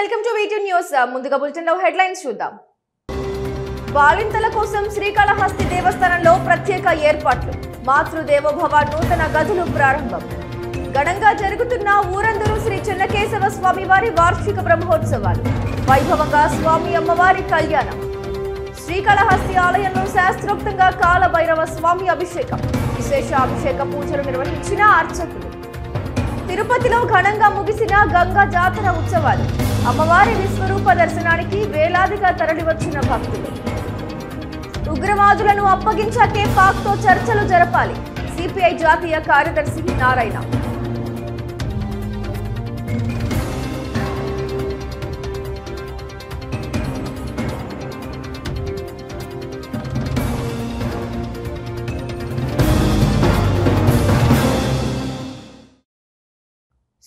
Welcome to వీటీ news. ముందుగా bulletin లో headlines చూద్దాం. బాలింతల కోసం శ్రీకాళహస్తి దేవస్థానంలో ప్రత్యేక ఏర్పాట్లు. మాతృదేవోభవ నూతన గదులు ప్రారంభం. ఘనంగా జరుగుతున్న ఊరందరూ శ్రీ చెన్నకేశవ స్వామి వారి వార్షిక బ్రహ్మోత్సవాలు. వైభవంగా స్వామి అమ్మవారి కళ్యాణం. శ్రీకాళహస్తి ఆలయంలో శాస్త్రోక్తంగా కాలభైరవ స్వామి అభిషేకం. విశేష అభిషేక పూజలు నిర్వహించిన అర్చకులు. తిరుపతిలో ఘనంగా ముగిసిన గంగా జాతర ఉత్సవాలు. అమ్మవారి విశ్వరూప దర్శనానికి వేలాదిగా తరలివచ్చిన భక్తులు. ఉగ్రవాదులను అప్పగించాకే పాక్తో చర్చలు జరపాలి. సిపిఐ జాతీయ కార్యదర్శి నారాయణ.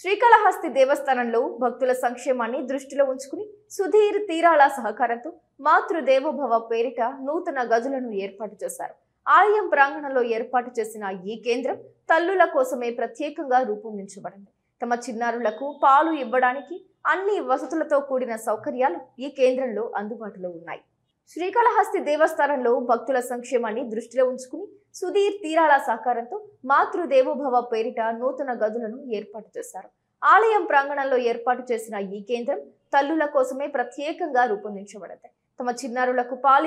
శ్రీకాళహస్తి దేవస్థానంలో భక్తుల సంక్షేమాన్ని దృష్టిలో ఉంచుకుని సుధీర్ తీరాల సహకారంతో మాతృదేవోభవ పేరిట నూతన గదులను ఏర్పాటు చేశారు. ఆలయం ప్రాంగణంలో ఏర్పాటు చేసిన ఈ కేంద్రం తల్లుల కోసమే ప్రత్యేకంగా రూపొందించబడింది. తమ చిన్నారులకు పాలు ఇవ్వడానికి అన్ని వసతులతో కూడిన సౌకర్యాలు ఈ కేంద్రంలో అందుబాటులో ఉన్నాయి. శ్రీకాళహస్తి దేవస్థానంలో భక్తుల సంక్షేమాన్ని దృష్టిలో ఉంచుకుని సుధీర్ తీరాల సహకారంతో మాతృదేవోభవ పేరిట నూతన గదులను ఏర్పాటు చేశారు. ఆలయం ప్రాంగణంలో ఏర్పాటు చేసిన ఈ కేంద్రం తల్లుల కోసమే ప్రత్యేకంగా రూపొందించబడింది. తమ చిన్నారులకు పాలు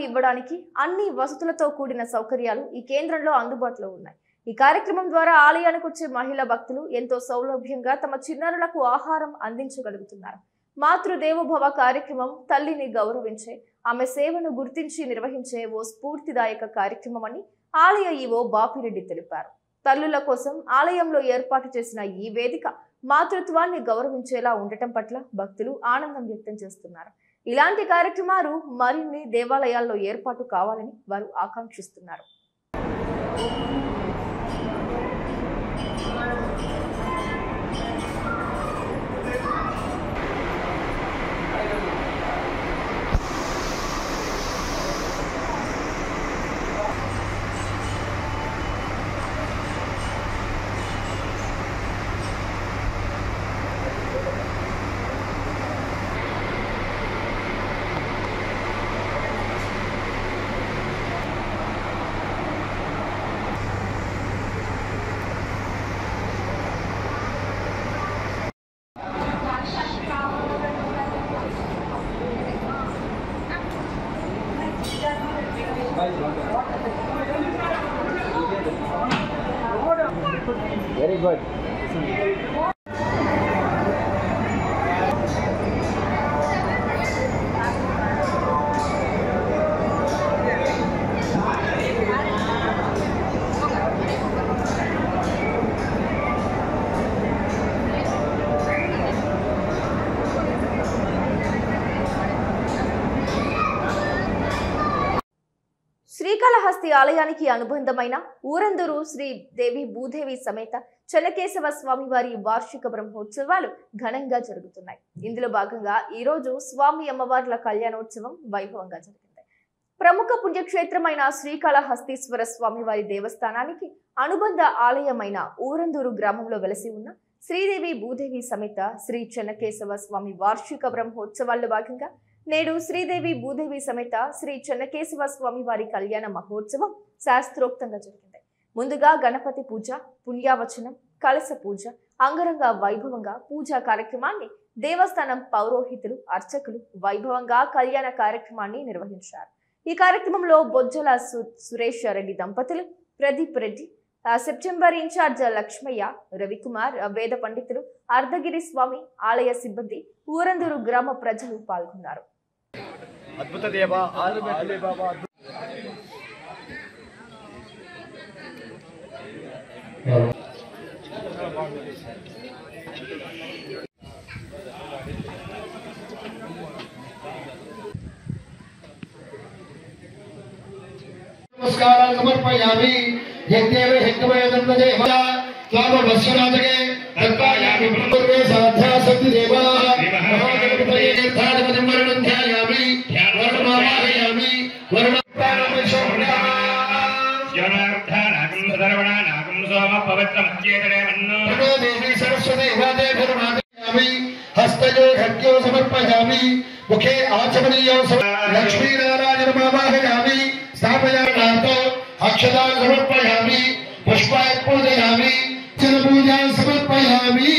ఇవ్వడానికి అన్ని వసతులతో కూడిన సౌకర్యాలు ఈ కేంద్రంలో అందుబాటులో ఉన్నాయి. ఈ కార్యక్రమం ద్వారా ఆలయానికి వచ్చే మహిళా భక్తులు ఎంతో సౌలభ్యంగా తమ చిన్నారులకు ఆహారం అందించగలుగుతున్నారు. మాతృదేవోభవ కార్యక్రమం తల్లిని గౌరవించే, ఆమె సేవను గుర్తించి నిర్వహించే ఓ స్ఫూర్తిదాయక కార్యక్రమం అని ఆలయ ఈవో బాపిరెడ్డి తెలిపారు. తల్లుల కోసం ఆలయంలో ఏర్పాటు చేసిన ఈ వేదిక మాతృత్వాన్ని గౌరవించేలా ఉండటం పట్ల భక్తులు ఆనందం వ్యక్తం చేస్తున్నారు. ఇలాంటి కార్యక్రమాలు మరిన్ని దేవాలయాల్లో ఏర్పాటు కావాలని వారు ఆకాంక్షిస్తున్నారు. Very good. శ్రీకాళహస్తి ఆలయానికి అనుబంధమైన ఊరందరూ శ్రీ దేవి భూదేవి సమేత చెన్నకేశవ స్వామి వారి వార్షిక బ్రహ్మోత్సవాలు ఘనంగా జరుగుతున్నాయి. ఇందులో భాగంగా ఈ రోజు స్వామి అమ్మవార్ల కళ్యాణోత్సవం వైభవంగా జరిగింది. ప్రముఖ పుణ్యక్షేత్రమైన శ్రీకాళహస్తీశ్వర స్వామి వారి దేవస్థానానికి అనుబంధ ఆలయమైన ఊరందూరు గ్రామంలో వెలసి ఉన్న శ్రీదేవి భూదేవి సమేత శ్రీ చెన్నకేశవ స్వామి వార్షిక బ్రహ్మోత్సవాల్లో భాగంగా నేడు శ్రీదేవి భూదేవి సమేత శ్రీ చెన్నకేశవ స్వామి వారి కళ్యాణ మహోత్సవం శాస్త్రోక్తంగా జరిగింది. ముందుగా గణపతి పూజ, పుణ్యావచనం, కలశ పూజ అంగరంగ వైభవంగా పూజా కార్యక్రమాన్ని దేవస్థానం పౌరోహితులు, అర్చకులు వైభవంగా కళ్యాణ కార్యక్రమాన్ని నిర్వహించారు. ఈ కార్యక్రమంలో బొజ్జల సురేష్ రెడ్డి దంపతులు, ప్రదీప్ రెడ్డి, సెప్టెంబర్ ఇన్ఛార్జ్ లక్ష్మయ్య, రవికుమార్, వేద పండితులు, అర్ధగిరి స్వామి, ఆలయ సిబ్బంది, ఊరందూరు గ్రామ ప్రజలు పాల్గొన్నారు. అద్భుత దేవా नमस्कार समर्पयामि यज्ञेव हितवयदन्वदेव स्वामवस्वनाथके तत्पायामि ब्रह्मपूर्वे साध्या शक्ति देवाः महागणपतये तीर्थाधिपतिं वरुणं ध्यायामि वरुणमावाहयामि वरुणप्राणं शोभनाः योनार्थानाकं सर्वणानाकं सोमः पवित्रमच्चेतने मन्नो देवी सरस्वती वसुदेवादेभिर्मादयामि हस्तयो खड्गो समर्पयामि मुखे आचमनीयो लक्ष्मीनारायण आवाहयामि स्थापयामि अक्षतां समर्पयामि पुष्पाय पूजयामि पूजा समर्पयामि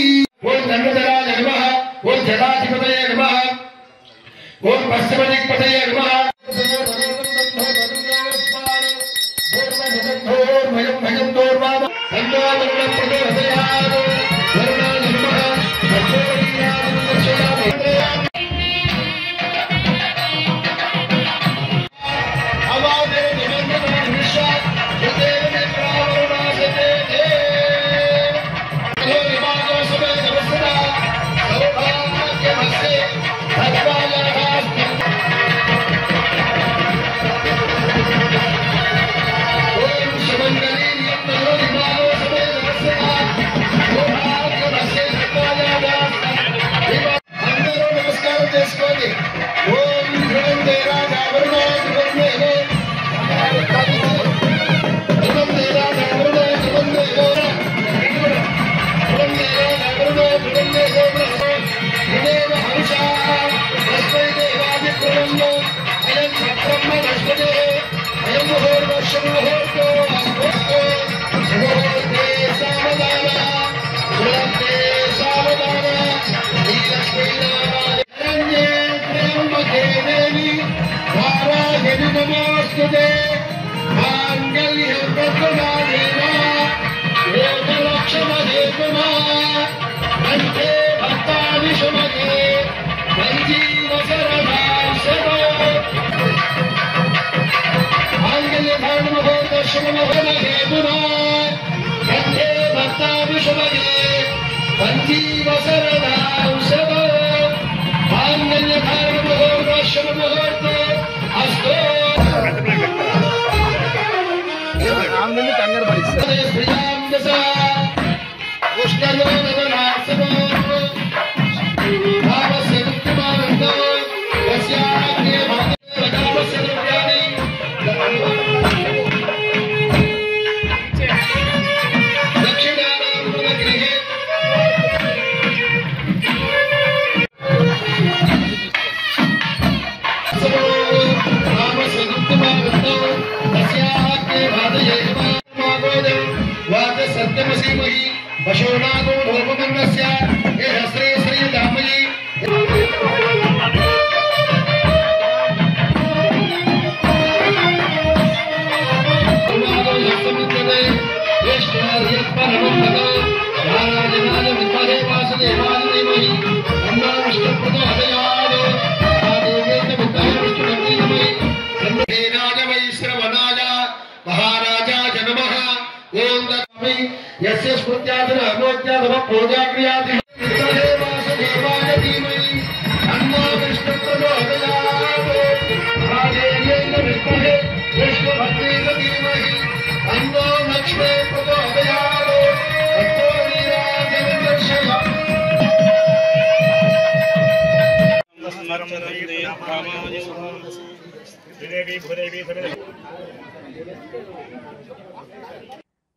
ओम नर्मदाय नमः ओम जलाधिपतये नमः ओम पश्चिमदिक्पतये नमः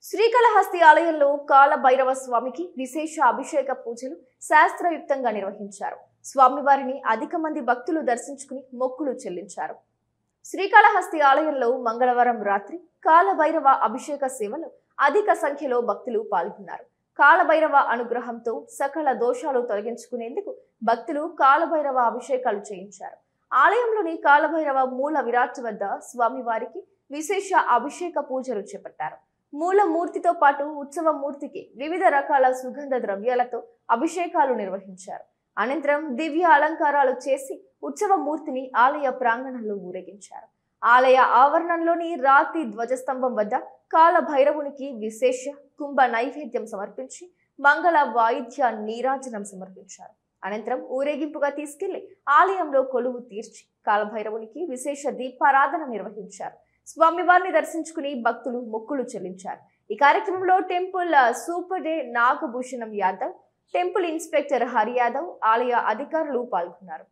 శ్రీకాళహస్తి ఆలయంలో కాల భైరవ స్వామికి విశేష అభిషేక పూజలు శాస్త్రయుక్తంగా నిర్వహించారు. స్వామివారిని అధిక మంది భక్తులు దర్శించుకుని మొక్కులు చెల్లించారు. శ్రీకాళహస్తి ఆలయంలో మంగళవారం రాత్రి కాలభైరవ అభిషేక సేవలో అధిక సంఖ్యలో భక్తులు పాల్గొన్నారు. కాలభైరవ అనుగ్రహంతో సకల దోషాలు తొలగించుకునేందుకు భక్తులు కాలభైరవ అభిషేకాలు చేయించారు. ఆలయంలోని కాలభైరవ మూల విరాట్ వద్ద స్వామివారికి విశేష అభిషేక పూజలు చేపట్టారు. మూలమూర్తితో పాటు ఉత్సవ మూర్తికి వివిధ రకాల సుగంధ ద్రవ్యాలతో అభిషేకాలు నిర్వహించారు. అనంతరం దివ్య అలంకారాలు చేసి ఉత్సవ మూర్తిని ఆలయ ప్రాంగణంలో ఊరేగించారు. ఆలయ ఆవరణంలోని రాతి ధ్వజస్తంభం వద్ద కాల భైరవునికి విశేష కుంభ నైవేద్యం సమర్పించి మంగళ వాయిద్య నీరాజనం సమర్పించారు. అనంతరం ఊరేగింపుగా తీసుకెళ్లి ఆలయంలో కొలువు తీర్చి కాలభైరవునికి విశేష దీపారాధన నిర్వహించారు. స్వామివారిని దర్శించుకుని భక్తులు మొక్కులు చెల్లించారు. ఈ కార్యక్రమంలో టెంపుల్ సూపర్డే నాగభూషణం యాదవ్, టెంపుల్ ఇన్స్పెక్టర్ హరి యాదవ్, ఆలయ అధికారులు పాల్గొన్నారు.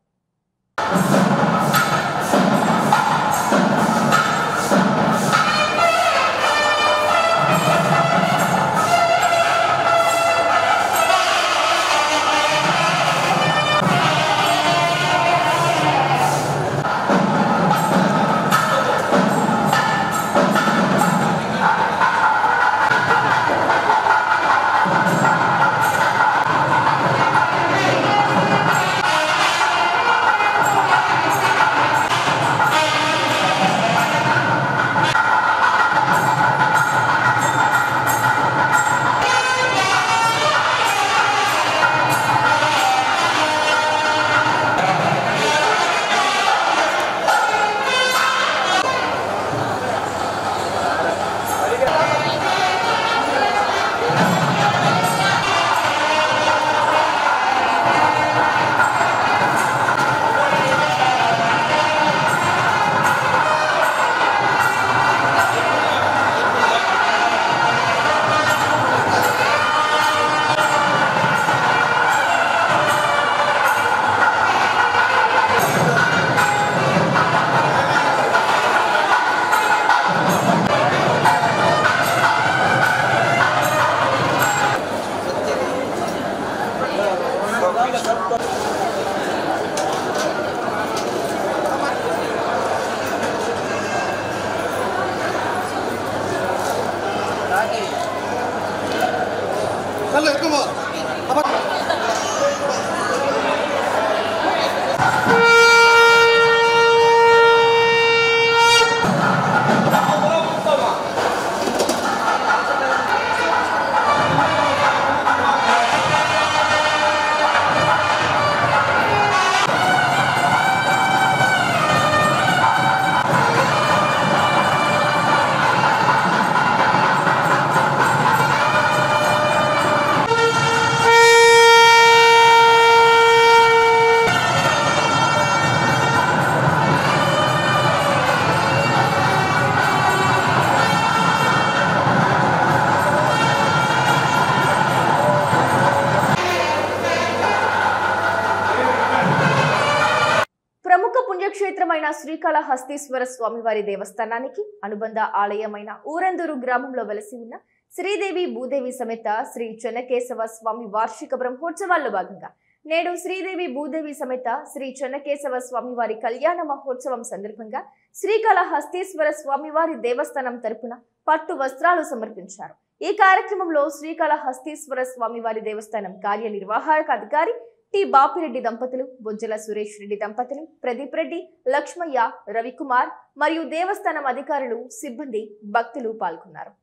పుణ్యక్షేత్రమైన శ్రీకాళహస్తీశ్వర స్వామివారి దేవస్థానానికి అనుబంధ ఆలయమైన ఊరందూరు గ్రామంలో వెలసి ఉన్న శ్రీదేవి భూదేవి సమేత శ్రీ చెన్నకేశవ స్వామి వార్షిక బ్రహ్మోత్సవాల్లో భాగంగా నేడు శ్రీదేవి భూదేవి సమేత శ్రీ చెన్నకేశవ స్వామివారి కళ్యాణ మహోత్సవం సందర్భంగా శ్రీకాళహస్తీశ్వర స్వామివారి దేవస్థానం తరపున పట్టు వస్త్రాలు సమర్పించారు. ఈ కార్యక్రమంలో శ్రీకాళహస్తీశ్వర స్వామివారి దేవస్థానం కార్యనిర్వాహక అధికారి టి బాపిరెడ్డి దంపతులు, బొజ్జల సురేష్ రెడ్డి దంపతులు, ప్రదీప్ రెడ్డి, లక్ష్మయ్య, రవికుమార్ మరియు దేవస్థానం అధికారులు, సిబ్బంది, భక్తులు పాల్గొన్నారు.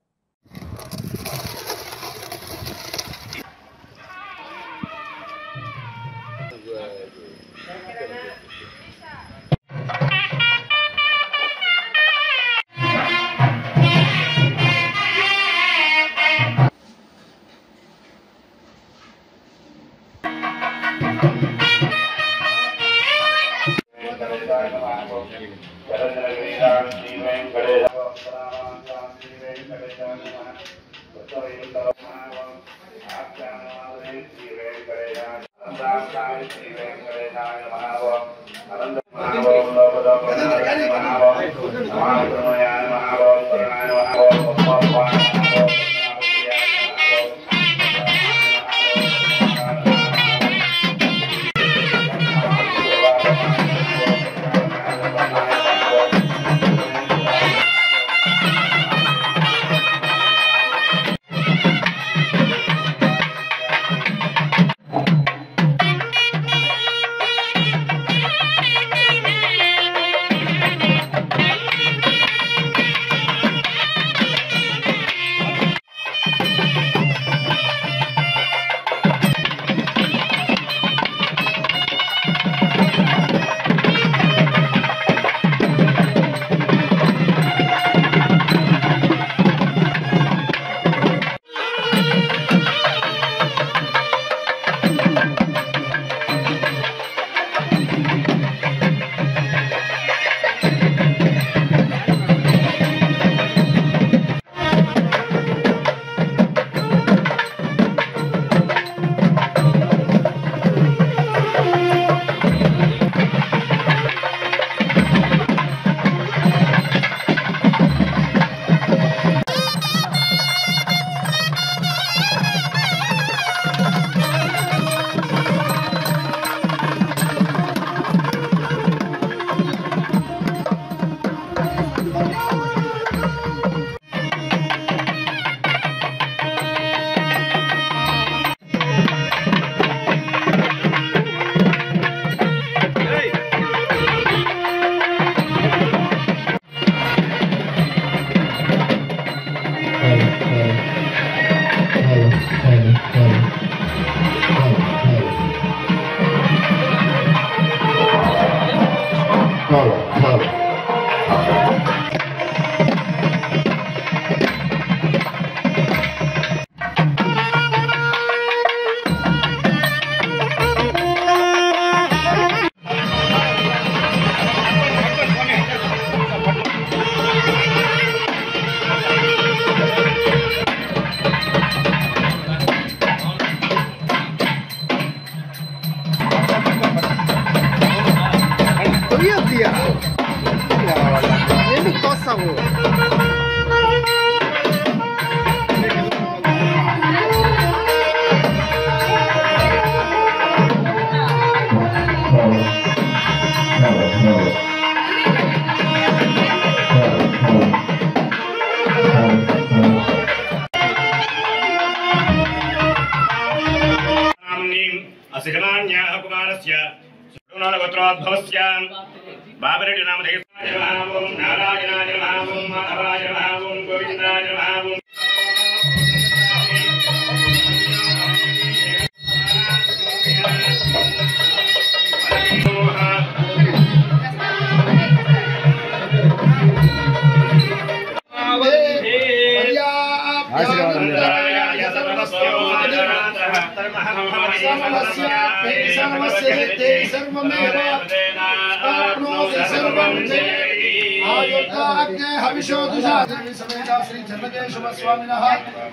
तस्य जमान्याः कुमारस्य सुनोनगोत्रोद्भवस्य बाबरेड्डी नामधेयस्य नमः ओं नारायणाय नमः ओं माधवाय नमः ओं गोविन्दाय नमः ओं श्री चन्नकेशव स्वामिनः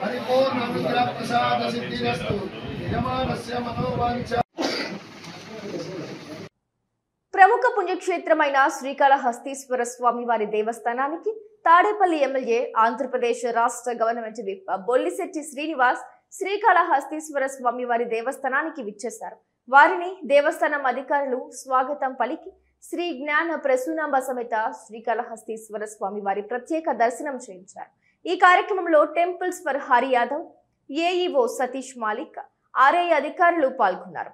परिपूर्ण अनुग्रह प्रसाद सिद्धिरस्तु यजमानस्य मनोवांఛ। ప్రముఖ పుణ్యక్షేత్రమైన శ్రీకాళహస్తీశ్వర స్వామి వారి దేవస్థానానికి తాడేపల్లి ఎమ్మెల్యే ఆంధ్రప్రదేశ్ రాష్ట్ర గవర్నమెంట్ విప్ బొల్లిశెట్టి శ్రీనివాస్ శ్రీకాళహస్తీశ్వర స్వామి వారి దేవస్థానానికి విచ్చేశారు. వారిని దేవస్థానం అధికారులు స్వాగతం పలికి శ్రీ జ్ఞాన ప్రసూనాంబ సమేత శ్రీకాళహస్తీశ్వర స్వామి వారి ప్రత్యేక దర్శనం చేయించారు. ఈ కార్యక్రమంలో temples for Hari Yadav, AEO Satish Malik, RI అధికారులు పాల్గొన్నారు.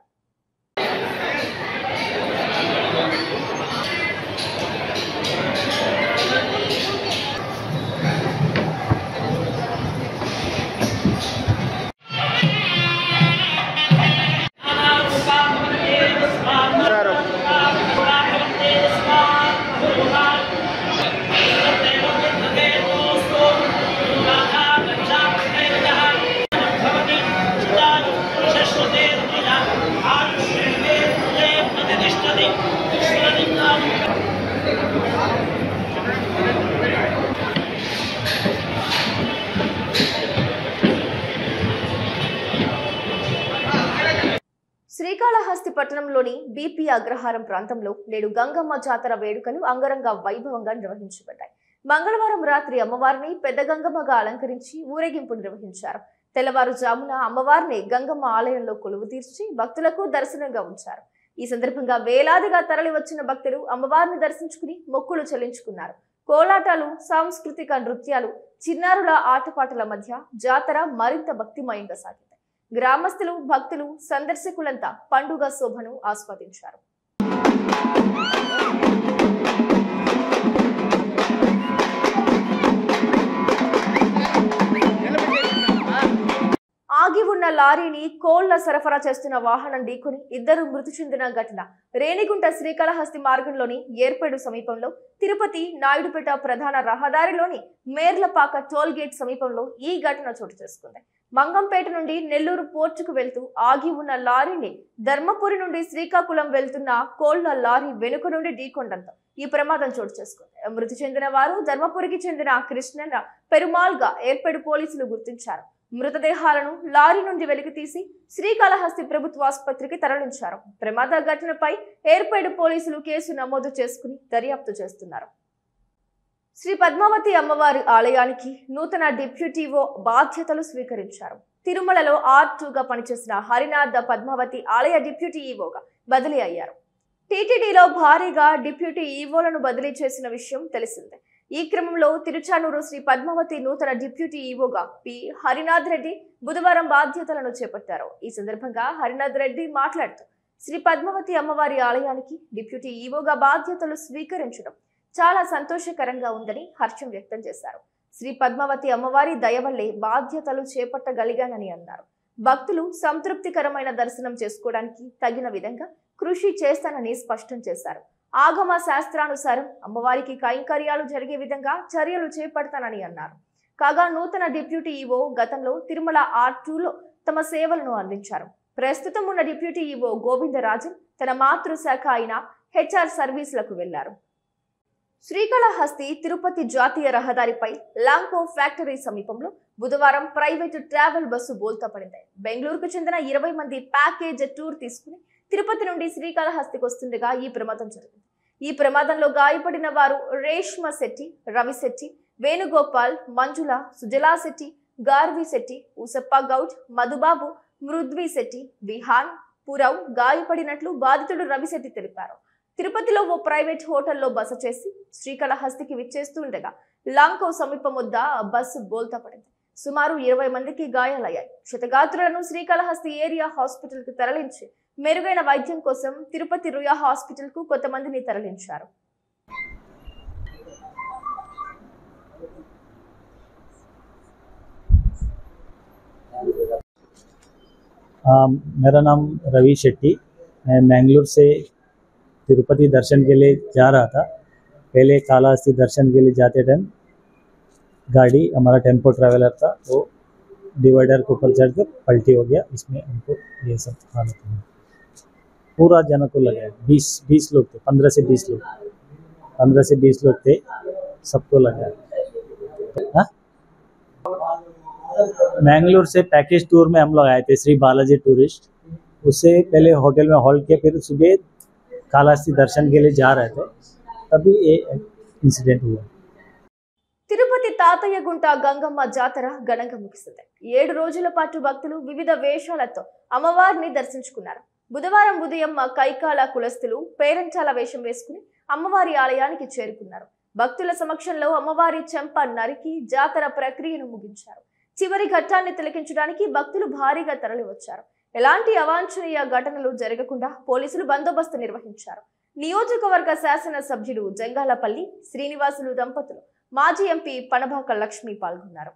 శ్రీకాళహస్తి పట్టణంలోని బీపీ అగ్రహారం ప్రాంతంలో నేడు గంగమ్మ జాతర వేడుకలు అంగరంగ వైభవంగా నిర్వహించబడ్డాయి. మంగళవారం రాత్రి అమ్మవారిని పెద్ద గంగమ్మగా అలంకరించి ఊరేగింపు నిర్వహించారు. తెల్లవారుజామున అమ్మవారిని గంగమ్మ ఆలయంలో కొలువు తీర్చి భక్తులకు దర్శనంగా ఉంచారు. ఈ సందర్భంగా వేలాదిగా తరలి వచ్చిన భక్తులు అమ్మవారిని దర్శించుకుని మొక్కులు చెల్లించుకున్నారు. కోలాటాలు, సాంస్కృతిక నృత్యాలు, చిన్నారుల ఆటపాటల మధ్య జాతర మరింత భక్తిమయంగా సాగింది. గ్రామస్తులు, భక్తులు, సందర్శకులంతా పండుగ శోభను ఆస్వాదించారు. ఆగి ఉన్న లారీని కోళ్ల సరఫరా చేస్తున్న వాహనం ఢీకొని ఇద్దరు మృతి చెందిన ఘటన రేణిగుంట శ్రీకాళహస్తి మార్గంలోని ఏర్పేడు సమీపంలో తిరుపతి నాయుడుపేట ప్రధాన రహదారిలోని మేర్లపాక టోల్ గేట్ సమీపంలో ఈ ఘటన చోటు చేసుకుంది. మంగంపేట నుండి నెల్లూరు పోర్టుకు వెళ్తూ ఆగి ఉన్న లారీని ధర్మపురి నుండి శ్రీకాకుళం వెళ్తున్న కోళ్ల లారీ వెనుక నుండి ఢీకొనడంతో ఈ ప్రమాదం చోటు చేసుకుంది. మృతి చెందిన వారు ధర్మపురికి చెందిన కృష్ణన్న పెరుమాల్ గా ఏర్పేడు పోలీసులు గుర్తించారు. మృతదేహాలను లారీ నుండి వెలికి తీసి శ్రీకాళహస్తి ప్రభుత్వ ఆసుపత్రికి తరలించారు. ప్రమాద ఘటనపై ఏర్పేడు పోలీసులు కేసు నమోదు చేసుకుని దర్యాప్తు చేస్తున్నారు. శ్రీ పద్మావతి అమ్మవారి ఆలయానికి నూతన డిప్యూటీఓ బాధ్యతలు స్వీకరించారు. తిరుమలలో R2గా పనిచేసిన హరినాథ్ పద్మావతి ఆలయ డిప్యూటీ ఈవోగా బదిలీ అయ్యారు. టీటీడీలో భారీగా డిప్యూటీ ఈవోలను బదిలీ చేసిన విషయం తెలిసిందే. ఈ క్రమంలో తిరుచానూరు శ్రీ పద్మావతి నూతన డిప్యూటీ ఈవోగా పి హరినాథ్ రెడ్డి బుధవారం బాధ్యతలను చేపట్టారు. ఈ సందర్భంగా హరినాథ్ రెడ్డి మాట్లాడుతూ శ్రీ పద్మావతి అమ్మవారి ఆలయానికి డిప్యూటీ ఈవోగా బాధ్యతలు స్వీకరించడం చాలా సంతోషకరంగా ఉందని హర్షం వ్యక్తం చేశారు. శ్రీ పద్మావతి అమ్మవారి దయ వల్లే బాధ్యతలు చేపట్టగలిగానని అన్నారు. భక్తులు సంతృప్తికరమైన దర్శనం చేసుకోవడానికి తగిన విధంగా కృషి చేస్తానని స్పష్టం చేశారు. ఆగమ శాస్త్రానుసారం అమ్మవారికి కైంకర్యాలు జరిగే విధంగా చర్యలు చేపడతానని అన్నారు. కాగా నూతన డిప్యూటీ ఈవో గతంలో తిరుమల R2లో తమ సేవలను అందించారు. ప్రస్తుతం ఉన్న డిప్యూటీ ఈవో గోవిందరాజన్ తన మాతృశాఖ అయిన HR సర్వీసులకు వెళ్లారు. శ్రీకాళహస్తి తిరుపతి జాతీయ రహదారిపై లాంకో ఫ్యాక్టరీ సమీపంలో బుధవారం ప్రైవేటు ట్రావెల్ బస్సు బోల్తా పడింది. బెంగళూరుకు చెందిన 20 మంది ప్యాకేజ్ టూర్ తీసుకుని తిరుపతి నుండి శ్రీకాళహస్తికి వస్తుండగా ఈ ప్రమాదం జరిగింది. ఈ ప్రమాదంలో గాయపడిన వారు రేష్మ శెట్టి, రవి శెట్టి, వేణుగోపాల్, మంజుల, సుజలా శెట్టి, గార్వి శెట్టి, ఉసప్ప గౌడ్, మధుబాబు, మృద్వి శెట్టి, విహాన్, పురవ్ గాయపడినట్లు బాధితుడు రవిశెట్టి తెలిపారు. తిరుపతిలో ఓ ప్రైవేట్ హోటల్లో బస చేసి శ్రీకాళహస్తికి విచ్చేస్తుండగా లాంకో సమీపం వద్ద బస్సు బోల్తా పడింది. సుమారు 20 మందికి గాయాలయ్యాయి. క్షతగాత్రులను శ్రీకాళహస్తి ఏరియా హాస్పిటల్ కు తరలించి మెరుగైన వైద్యం కోసం తిరుపతి రుయా హాస్పిటల్ కు కొంతమందిని తరలించారు. मेरा नाम रवि शेट्टी, मैं मैंगलोर से तिरुपति दर्शन के लिए जा रहा था। पहले कालाहस्ती दर्शन के लिए जाते टाइम गाड़ी हमारा टेम्पो ट्रैवलर था, वो डिवाइडर के ऊपर चढ़ के पलटी हो गया। इसमें हमको ये सब हालत हुई। पूरा जन को लगा 20 लोग थे, 15 से 20 लोग थे, सबको लगा। मैंगलोर से पैकेज टूर में हम लोग आए थे, श्री बालाजी टूरिस्ट। उससे पहले होटल में हॉल्ट किया, फिर सुबह कालाहस्ती दर्शन के लिए जा रहे थे, तभी ये इंसिडेंट हुआ। తిరుపతి తాతయ్యగుంట గంగమ్మ జాతర ఘనంగా ముగిసింది. 7 రోజుల పాటు భక్తులు వివిధ వేషాలతో అమ్మవారిని దర్శించుకున్నారు. బుధవారం ఉదయం కైకాల కులస్తులు పేరంటాల వేషం వేసుకుని అమ్మవారి ఆలయానికి చేరుకున్నారు. భక్తుల సమక్షంలో అమ్మవారి చెంప నరికి జాతర ప్రక్రియను ముగించారు. చివరి ఘట్టాన్ని తిలకించడానికి భక్తులు భారీగా తరలివచ్చారు. ఎలాంటి అవాంఛనీయ ఘటనలు జరగకుండా పోలీసులు బందోబస్తు నిర్వహించారు. నియోజకవర్గ శాసన సభ్యుడు జంగాలపల్లి శ్రీనివాసులు దంపతులు, మాజీ ఎంపీ పనబాక లక్ష్మి పాల్గొన్నారు.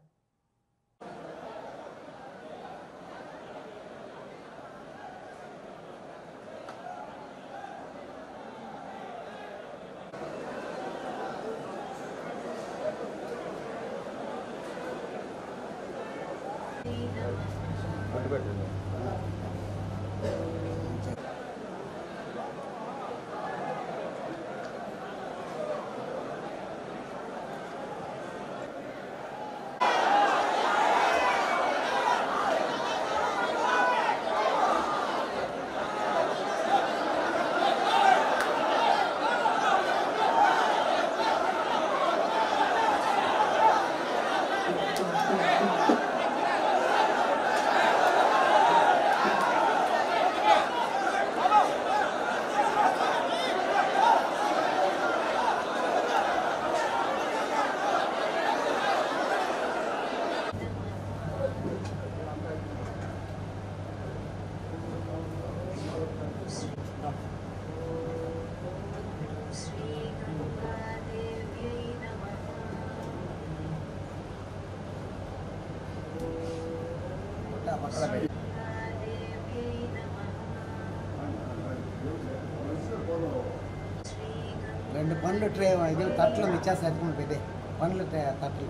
రెండు పండ్లు ట్రే ఇది తట్లు ఇచ్చేస్తారు పెద్ద పండ్లు తట్లు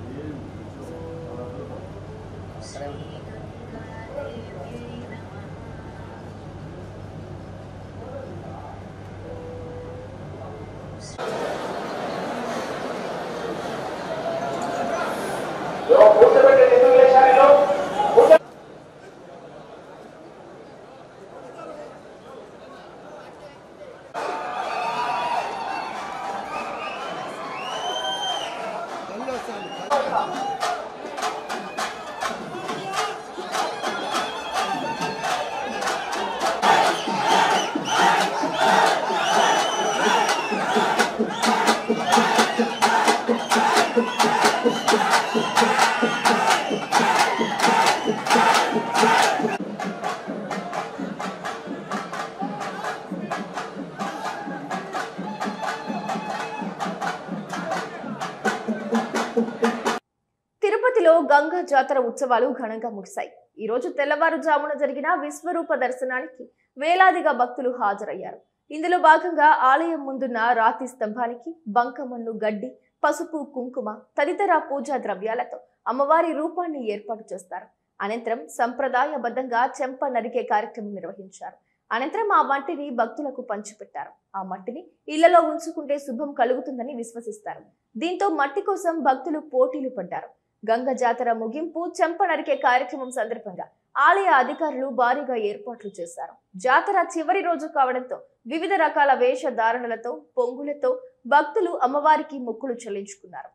తిరుపతిలో గంగా జాతర ఉత్సవాలు ఘనంగా ముగిశాయి. ఈ రోజు తెల్లవారుజామున జరిగిన విశ్వరూప దర్శనానికి వేలాదిగా భక్తులు హాజరయ్యారు. ఇందులో భాగంగా ఆలయం ముందున్న రాతి స్తంభానికి బంకమన్ను, గడ్డి, పసుపు, కుంకుమ తదితర పూజా ద్రవ్యాలతో అమ్మవారి రూపాన్ని ఏర్పాటు చేస్తారు. అనంతరం సంప్రదాయబద్ధంగా చెంప నరికే కార్యక్రమం నిర్వహించారు. అనంతరం ఆ మట్టిని భక్తులకు పంచిపెట్టారు. ఆ మట్టిని ఇళ్లలో ఉంచుకుంటే శుభం కలుగుతుందని విశ్వసిస్తారు. దీంతో మట్టి కోసం భక్తులు పోటీలు పడ్డారు. గంగ జాతర ముగింపు చెంప నరికే కార్యక్రమం సందర్భంగా ఆలయ అధికారులు భారీగా ఏర్పాట్లు చేశారు. జాతర చివరి రోజు కావడంతో వివిధ రకాల వేషధారణలతో, పొంగులతో భక్తులు అమ్మవారికి మొక్కులు చెల్లించుకున్నారు.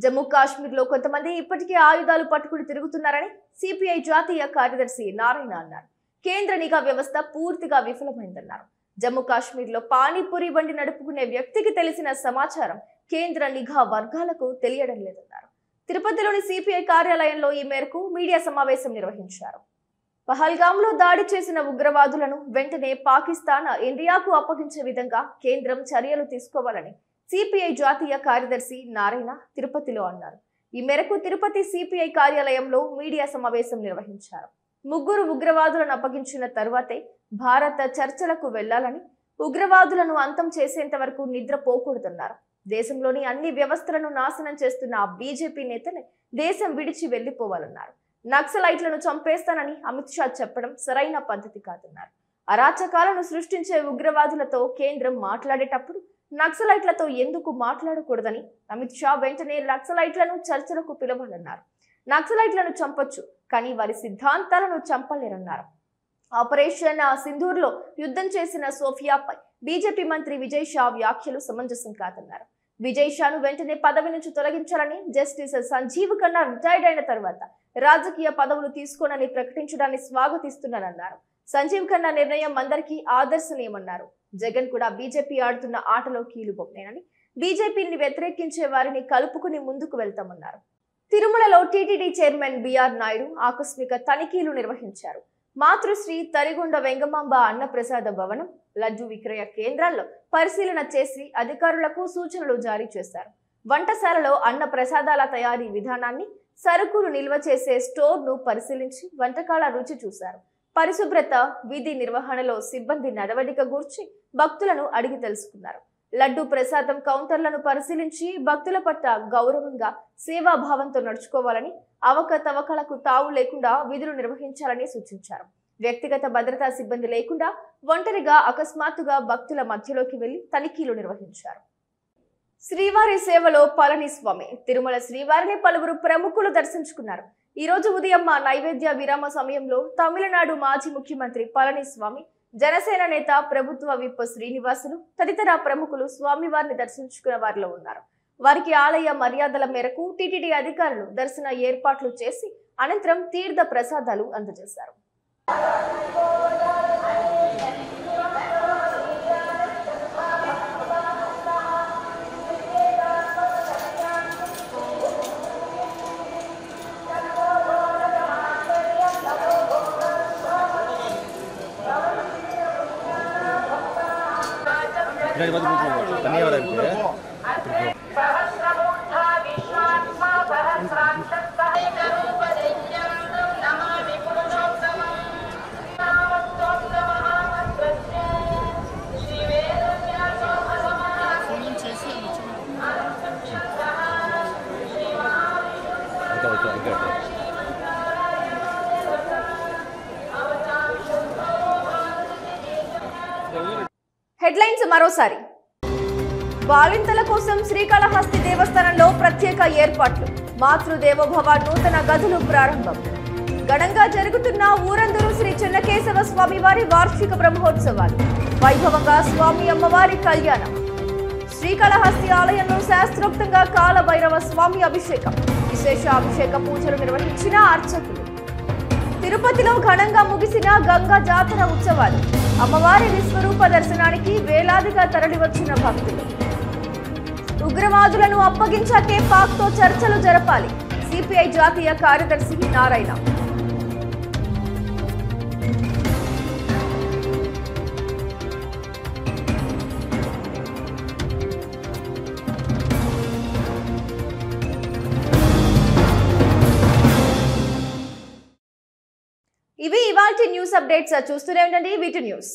జమ్మూ కాశ్మీర్లో కొంతమంది ఇప్పటికే ఆయుధాలు పట్టుకుని తిరుగుతున్నారని సిపిఐ జాతీయ కార్యదర్శి నారాయణ అన్నారు. కేంద్ర నిఘా వ్యవస్థ పూర్తిగా విఫలమైందన్నారు. జమ్మూ కాశ్మీర్లో పానీపూరి బండి నడుపుకునే వ్యక్తికి తెలిసిన సమాచారం కేంద్ర నిఘా వర్గాలకు తెలియడం లేదన్నారు. తిరుపతిలోని సిపిఐ కార్యాలయంలో ఈ మేరకు మీడియా సమావేశం నిర్వహించారు. పహల్గాంలో దాడి చేసిన ఉగ్రవాదులను వెంటనే పాకిస్తాన్ ఇండియాకు అప్పగించే విధంగా కేంద్రం చర్యలు తీసుకోవాలని సిపిఐ జాతీయ కార్యదర్శి నారాయణ తిరుపతిలో అన్నారు. ఈ మేరకు తిరుపతి సిపిఐ కార్యాలయంలో మీడియా సమావేశం నిర్వహించారు. ముగ్గురు ఉగ్రవాదులను అప్పగించిన తరువాతే భారత చర్చలకు వెళ్లాలని, ఉగ్రవాదులను అంతం చేసేంత వరకు నిద్రపోకూడదన్నారు. దేశంలోని అన్ని వ్యవస్థలను నాశనం చేస్తున్న బీజేపీ నేతలే దేశం విడిచి వెళ్లిపోవాలన్నారు. నక్సలైట్లను చంపేస్తానని అమిత్ షా చెప్పడం సరైన పద్ధతి కాదన్నారు. అరాచకాలను సృష్టించే ఉగ్రవాదులతో కేంద్రం మాట్లాడేటప్పుడు నక్సలైట్లతో ఎందుకు మాట్లాడకూడదని అమిత్ షా వెంటనే నక్సలైట్లను చర్చలకు పిలవాలన్నారు. నక్సలైట్లను చంపొచ్చు, కానీ వారి సిద్ధాంతాలను చంపలేరన్నారు. ఆపరేషన్ సింధూర్లో యుద్ధం చేసిన సోఫియాపై బీజేపీ మంత్రి విజయ్ షా వ్యాఖ్యలు సమంజసం కాదన్నారు. విజయ్ షాను వెంటనే పదవి నుంచి తొలగించాలని, జస్టిస్ సంజీవ్ ఖన్నా రిటైర్డ్ అయిన తర్వాత రాజకీయ పదవులు తీసుకోనని ప్రకటించడాన్ని స్వాగతిస్తున్నారన్నారు. సంజీవ్ ఖన్నా నిర్ణయం అందరికీ ఆదర్శనీయమన్నారు. జగన్ కూడా బీజేపీ ఆడుతున్న ఆటలో కీలుబొమ్మేనని, బీజేపీని వ్యతిరేకించే వారిని కలుపుకుని ముందుకు వెళ్తామన్నారు. తిరుమలలో టీటీడీ చైర్మన్ బిఆర్ నాయుడు ఆకస్మిక తనిఖీలు నిర్వహించారు. మాతృశ్రీ తరిగొండ వెంగమాంబ అన్నప్రసాద భవనం, లడ్డు విక్రయ కేంద్రాల్లో పరిశీలన చేసి అధికారులకు సూచనలు జారీ చేశారు. వంటశాలలో అన్న ప్రసాదాల తయారీ విధానాన్ని, సరుకులు నిల్వ చేసే స్టోర్ను పరిశీలించి వంటకాల రుచి చూశారు. పరిశుభ్రత, విధి నిర్వహణలో సిబ్బంది నడవడిక గూర్చి భక్తులను అడిగి తెలుసుకున్నారు. లడ్డు ప్రసాదం కౌంటర్లను పరిశీలించి భక్తుల పట్ల గౌరవంగా, సేవాభావంతో నడుచుకోవాలని, అవకతవకలకు తావు లేకుండా విధులు నిర్వహించాలని సూచించారు. వ్యక్తిగత భద్రతా సిబ్బంది లేకుండా ఒంటరిగా అకస్మాత్తుగా భక్తుల మధ్యలోకి వెళ్లి తనిఖీలు నిర్వహించారు. శ్రీవారి సేవలో పళనిస్వామి. తిరుమల శ్రీవారిని పలువురు ప్రముఖులు దర్శించుకున్నారు. ఈ రోజు ఉదయం నైవేద్య విరామ సమయంలో తమిళనాడు మాజీ ముఖ్యమంత్రి పళనిస్వామి, జనసేన నేత ప్రభుత్వ విప్ శ్రీనివాసులు తదితర ప్రముఖులు స్వామివారిని దర్శించుకున్న వారిలో ఉన్నారు. వారికి ఆలయ మర్యాదల మేరకు టీటీడీ అధికారులు దర్శన ఏర్పాట్లు చేసి అనంతరం తీర్థ ప్రసాదాలు అందజేశారు. హెడ్లైన్స్ మరోసారి. బాలింతల కోసం శ్రీకాళహస్తి దేవస్థానంలో ప్రత్యేక ఏర్పాట్లు. మాతృదేవోభవ నూతన గదులు ప్రారంభం. ఘనంగా జరుగుతున్న ఊరందరూ శ్రీ చెన్నకేశవ స్వామివారి వార్షిక బ్రహ్మోత్సవాలు. వైభవంగా స్వామి అమ్మవారి కళ్యాణం. శ్రీకాళహస్తి ఆలయంలో శాస్త్రోక్తంగా కాలభైరవ స్వామి అభిషేకం. విశేష అభిషేక పూజలు నిర్వహించిన అర్చకులు. తిరుపతిలో ఘనంగా ముగిసిన గంగా జాతర ఉత్సవాలు. అమ్మవారి విశ్వరూప దర్శనానికి వేలాదిగా తరలివచ్చిన భక్తులు. ఉగ్రవాదులను అప్పగించాకే పాక్తో చర్చలు జరపాలి. సిపిఐ జాతీయ కార్యదర్శి నారాయణ. ఇవి ఇవాల్టి న్యూస్ అప్డేట్స్. చూస్తూనే ఉండండి వీటి న్యూస్.